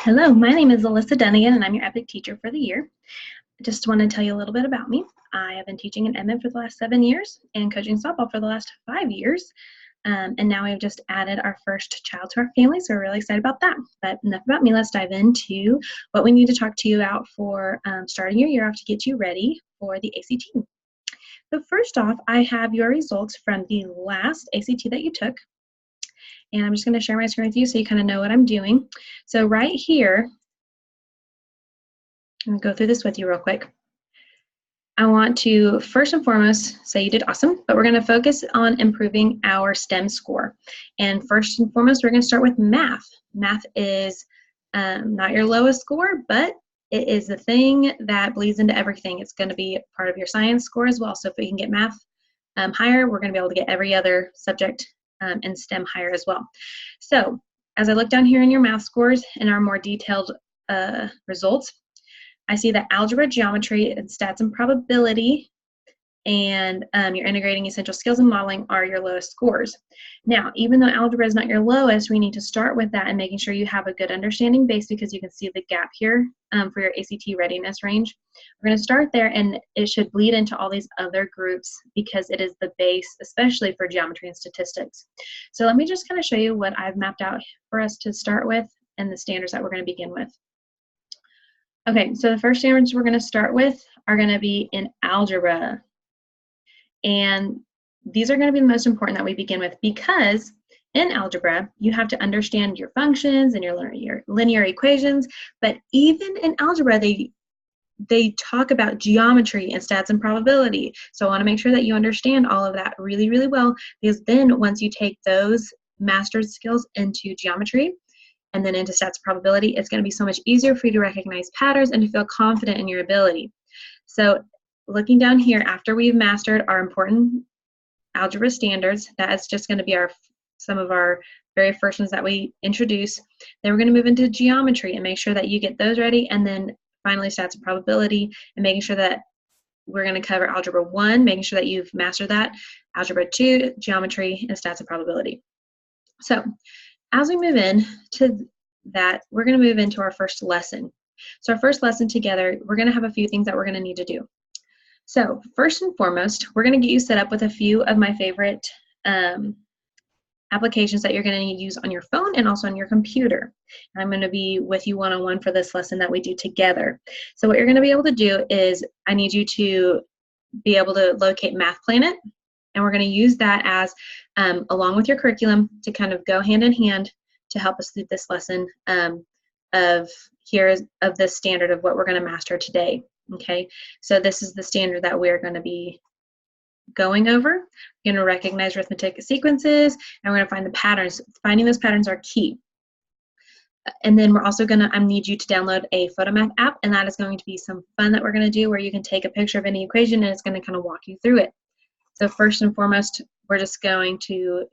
Hello, my name is Alyssa Dunnigan, and I'm your EPIC teacher for the year. I just want to tell you a little bit about me. I have been teaching in Edmond for the last 7 years and coaching softball for the last 5 years. And now we've just added our first child to our family, so we're really excited about that. But enough about me, let's dive into what we need to talk to you about for starting your year off to get you ready for the ACT. So first off, I have your results from the last ACT that you took. And I'm just going to share my screen with you so you kind of know what I'm doing. So right here, I'm going to go through this with you real quick. I want to first and foremost say you did awesome, but we're going to focus on improving our STEM score. And first and foremost, we're going to start with math. Math is not your lowest score, but it is the thing that bleeds into everything. It's going to be part of your science score as well. So if we can get math higher, we're going to be able to get every other subject in STEM higher as well. So as I look down here in your math scores and our more detailed results, I see that algebra, geometry, and stats and probability, and your integrating essential skills and modeling are your lowest scores. Now, even though algebra is not your lowest, we need to start with that and making sure you have a good understanding base, because you can see the gap here for your ACT readiness range. We're going to start there, and it should bleed into all these other groups because it is the base, especially for geometry and statistics. So let me just kind of show you what I've mapped out for us to start with and the standards that we're going to begin with. Okay, so the first standards we're going to start with are going to be in algebra. And these are going to be the most important that we begin with, because in algebra, you have to understand your functions and your linear equations. But even in algebra, they talk about geometry and stats and probability. So I want to make sure that you understand all of that really, really well, because then once you take those mastered skills into geometry, and then into stats probability, it's going to be so much easier for you to recognize patterns and to feel confident in your ability. So looking down here, after we've mastered our important algebra standards, that is just going to be some of our very first ones that we introduce. Then we're going to move into geometry and make sure that you get those ready, and then finally stats and probability, and making sure that we're going to cover algebra 1, making sure that you've mastered that, algebra 2, geometry, and stats and probability. So as we move in to that, we're going to move into our first lesson. So our first lesson together, we're going to have a few things that we're going to need to do. So first and foremost, we're going to get you set up with a few of my favorite applications that you're going to need to use on your phone and also on your computer. And I'm going to be with you one-on-one for this lesson that we do together. So what you're going to be able to do is I need you to be able to locate Math Planet, and we're going to use that as along with your curriculum to kind of go hand in hand to help us through this lesson of this standard of what we're going to master today. Okay, so this is the standard that we're going to be going over. We're going to recognize arithmetic sequences, and we're going to find the patterns. Finding those patterns are key. And then we're also going to need you to download a PhotoMath app, and that is going to be some fun that we're going to do where you can take a picture of any equation and it's going to kind of walk you through it. So first and foremost, we're just going to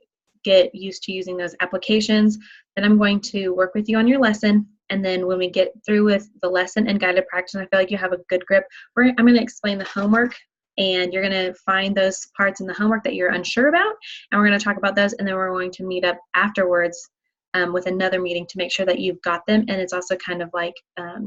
get used to using those applications. Then I'm going to work with you on your lesson. And then when we get through with the lesson and guided practice, and I feel like you have a good grip, I'm going to explain the homework, and you're going to find those parts in the homework that you're unsure about, and we're going to talk about those, and then we're going to meet up afterwards with another meeting to make sure that you've got them. And it's also kind of like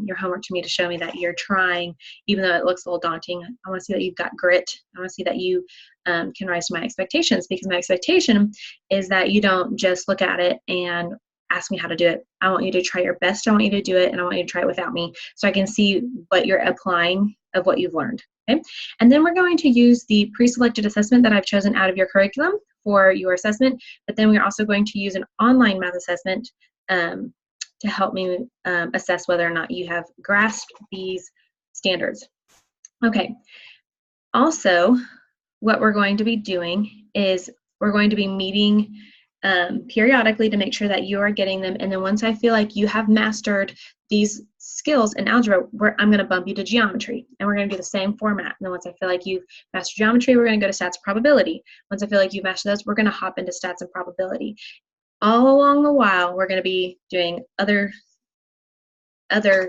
your homework to me to show me that you're trying, even though it looks a little daunting. I want to see that you've got grit. I want to see that you can rise to my expectations, because my expectation is that you don't just look at it and ask me how to do it. I want you to try your best. I want you to do it, and I want you to try it without me so I can see what you're applying of what you've learned. Okay? And then we're going to use the pre-selected assessment that I've chosen out of your curriculum for your assessment, but then we're also going to use an online math assessment to help me assess whether or not you have grasped these standards. Okay. Also, what we're going to be doing is we're going to be meeting periodically to make sure that you are getting them. And then once I feel like you have mastered these skills in algebra, I'm going to bump you to geometry, and we're going to do the same format. And then once I feel like you've mastered geometry, we're going to go to stats and probability. Once I feel like you've mastered those, we're going to hop into stats and probability. All along the while, we're going to be doing other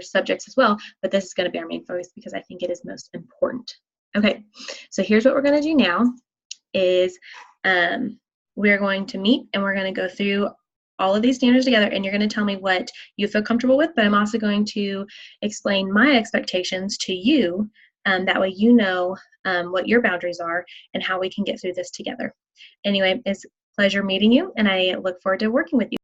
subjects as well, but this is going to be our main focus because I think it is most important. Okay, so here's what we're going to do now is we're going to meet, and we're going to go through all of these standards together, and you're going to tell me what you feel comfortable with, but I'm also going to explain my expectations to you. That way you know what your boundaries are and how we can get through this together. Anyway, it's a pleasure meeting you, and I look forward to working with you.